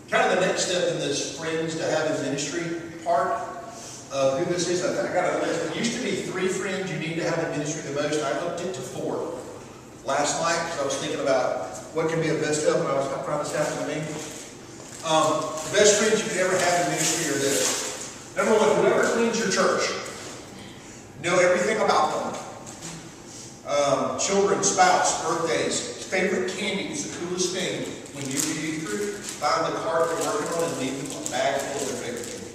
kind of the next step in this friends to have in ministry part of who this is. I got a list. It used to be 3 friends you need to have in ministry the most. I upped it to 4 last night because I was thinking about what can be a best of, and I was trying this happen to me. The best friends you could ever have in ministry are this. Number 1, whoever cleans your church. Know everything about them. Children, spouse, birthdays, favorite candy is the coolest thing. When you through, find the cart they're working on and leave them a bag full of their favorite candy.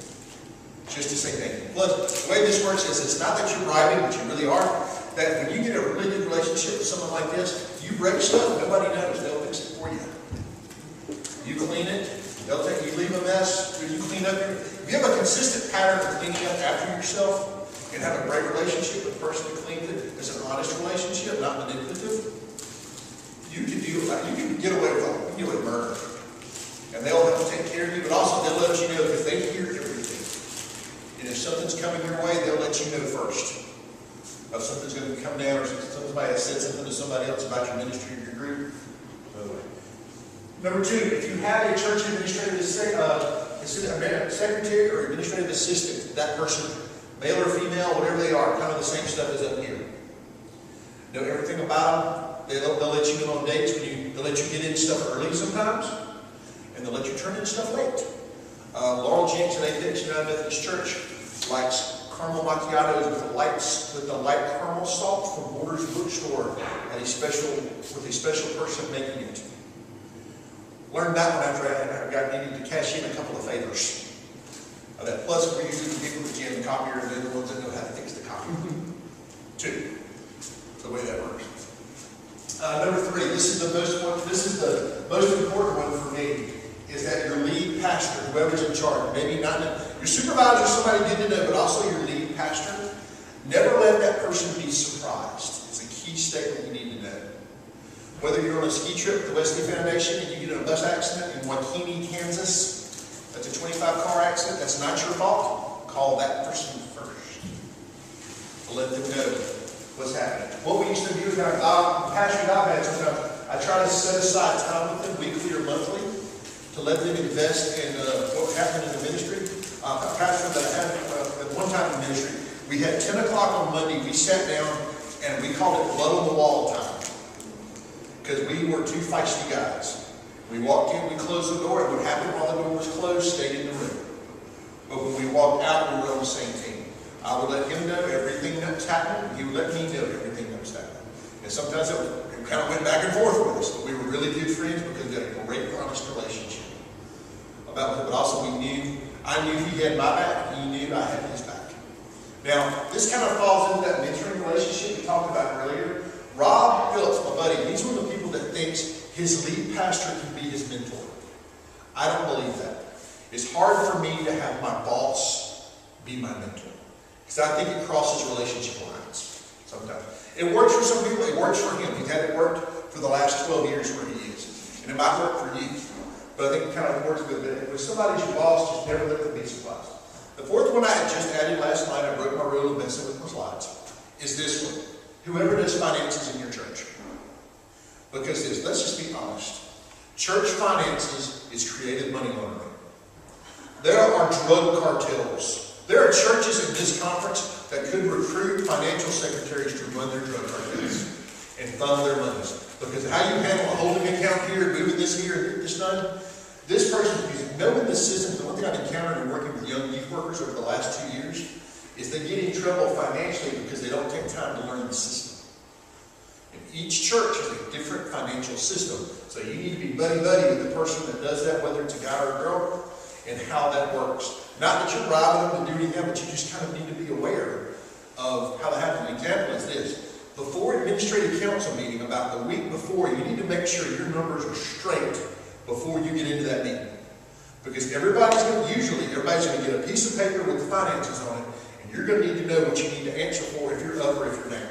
Just to say thank you. Plus, the way this works is it's not that you're bribing, but you really are. That when you get a really good relationship with someone like this, you break stuff, nobody knows. They'll fix it for you. You clean it, they'll take you leave a mess, you clean up if you have a consistent pattern of cleaning up after yourself and have a great relationship with the person who cleans it, it's an honest relationship, not manipulative. You can get away with all. You can get away with murder. And they'll help take care of you, but also they'll let you know because they hear everything. And if something's coming your way, they'll let you know first. If something's going to come down or somebody has said something to somebody else about your ministry or your group. Number 2, if you have a church administrative secretary or administrative assistant, that person, male or female, whatever they are, kind of the same stuff as up here. Know everything about them. They'll let you know on dates they'll let you get in stuff early sometimes, and they'll let you turn in stuff late. Laurel Jenks at Apex United Methodist Church likes caramel macchiatos with the light caramel salt from Borders Bookstore with a special person making it. Learned that one after I got needed to cash in a couple of favors. Plus, we're usually the people that jam the copier and they're the ones that know how to fix the copy. 2. The way that works. Number 3, this is the most important one for me, is that your lead pastor, whoever's in charge, maybe not your supervisor, somebody good to know, but also your lead pastor, never let that person be surprised. It's a key statement you need to know. Whether you're on a ski trip with the Wesley Foundation and you get in a bus accident in Waukene, Kansas, that's a 25-car accident, that's not your fault, call that person first. Let them know what's happening. What we used to do, pastor I've had sometimes, I try to set aside time with them, weekly or monthly, to let them invest in what happened in the ministry. Pastor that I had at one time in ministry, we had 10 o'clock on Monday, we sat down and we called it blood on the wall time. Because we were 2 feisty guys. We walked in, we closed the door, and what happened while the door was closed stayed in the room. But when we walked out, we were on the same team. I would let him know everything that was happening, he would let me know everything that was happening. And sometimes it kind of went back and forth with us, but we were really good friends because we had a great, honest relationship. But also I knew he had my back, he knew I had his back. Now, this kind of falls into that mentoring relationship we talked about earlier. Rob Phillips, my buddy, he's one of the people that thinks his lead pastor can be his mentor. I don't believe that. It's hard for me to have my boss be my mentor. Because I think it crosses relationship lines sometimes. It works for some people, it works for him. He's had it worked for the last 12 years where he is. And it might work for you. But I think it kind of works with it. If somebody's your boss, just never let them be surprised. The 4th one I had just added last night, I broke my rule of messing with my slides, is this one. Whoever does finances in your church. Because let's just be honest. Church finances is creative money laundering. There are drug cartels. There are churches in this conference that could recruit financial secretaries to run their drug cartels and fund their monies. Because how you handle a holding account here, moving this here, and get this done, this person, knowing the system, the one thing I've encountered in working with young youth workers over the last 2 years, is they get in trouble financially because they don't take time to learn the system. And each church has a different financial system. So you need to be buddy-buddy with the person that does that, whether it's a guy or a girl, and how that works. Not that you're bribing them to do anything, but you just kind of need to be aware of how that happens. An example is this. Before administrative council meeting, about the week before, you need to make sure your numbers are straight before you get into that meeting. Because everybody's going to get a piece of paper with the finances on it, and you're going to need to know what you need to answer for if you're up or if you're down.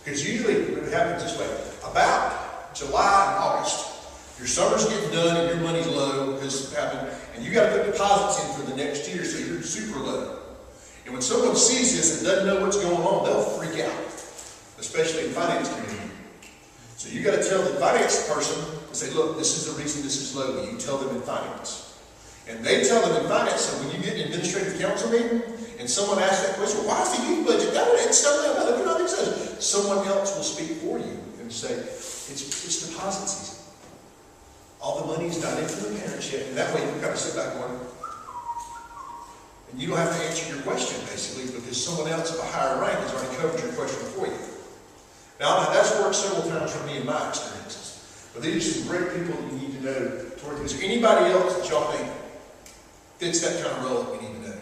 Because usually it happens this way. About July and August, your summer's getting done and your money's low because it happened, and you got to put deposits in for the next year, so you're super low. And when someone sees this and doesn't know what's going on, they'll freak out, especially in the finance community. So you got to tell the finance person, and say, look, this is the reason this is low. You tell them in finance. And they tell them in finance, so when you get an administrative council meeting, and someone asks that question, well, why is the youth budget down? It's still down. Look at all these things. Someone else will speak for you and say, it's deposit season. All the money's not into the parents yet. And that way you can kind of sit back going, and you don't have to answer your question, basically, because someone else of a higher rank has already covered your question for you. Now, that's worked several times for me in my experiences. But these are some great people that you need to know. Is there anybody else that y'all think fits that kind of role that we need to know?